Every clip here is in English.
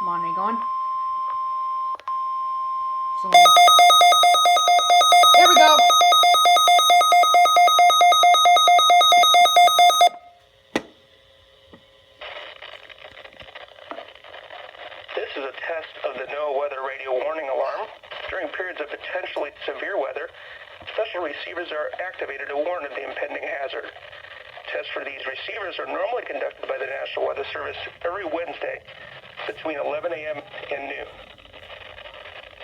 Come on, are you going? So, there we go. This is a test of the NOAA weather radio warning alarm. During periods of potentially severe weather, special receivers are activated to warn of the impending hazard. Tests for these receivers are normally conducted by the National Weather Service every Wednesday between 11 a.m. and noon.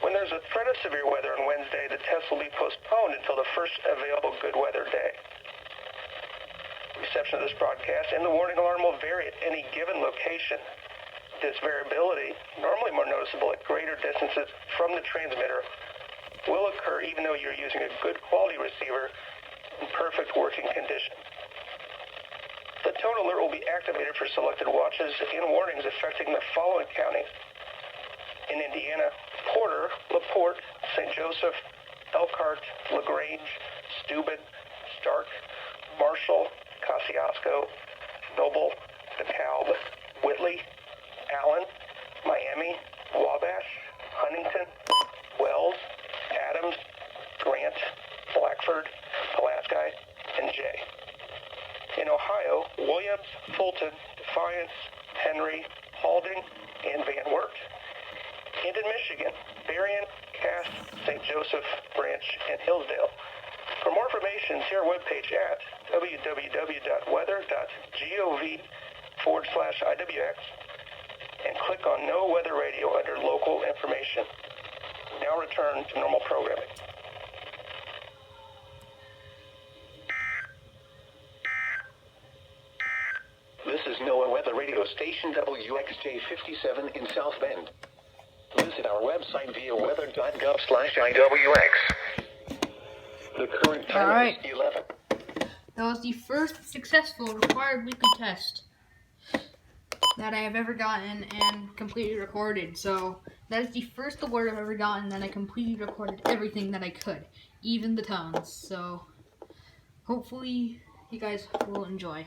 When there's a threat of severe weather on Wednesday, the test will be postponed until the first available good weather day. Reception of this broadcast and the warning alarm will vary at any given location. This variability, normally more noticeable at greater distances from the transmitter, will occur even though you're using a good quality receiver in perfect working condition. The tone alert will be activated for selected watches and warnings affecting the following counties. In Indiana, Porter, LaPorte, St. Joseph, Elkhart, LaGrange, Steuben, Stark, Marshall, Kosciuszko, Noble, DeKalb, Whitley, Allen, Miami, Wabash, Huntington, Wells, Adams, Grant, Blackford, Pulaski, and Jay. In Ohio, Williams, Fulton, Defiance, Henry, Halding, and Van Wert. And in Michigan, Berrien, Cass, St. Joseph, Branch, and Hillsdale. For more information, see our webpage at www.weather.gov/IWX and click on No Weather Radio under Local Information. Now return to normal programming. This is NOAA Weather Radio Station WXJ57 in South Bend. Visit our website via weather.gov/IWX. The current time is 11. That was the first successful required weekly test that I have ever gotten and completely recorded. So that is the first award I've ever gotten that I completely recorded everything that I could, even the tones. So hopefully you guys will enjoy.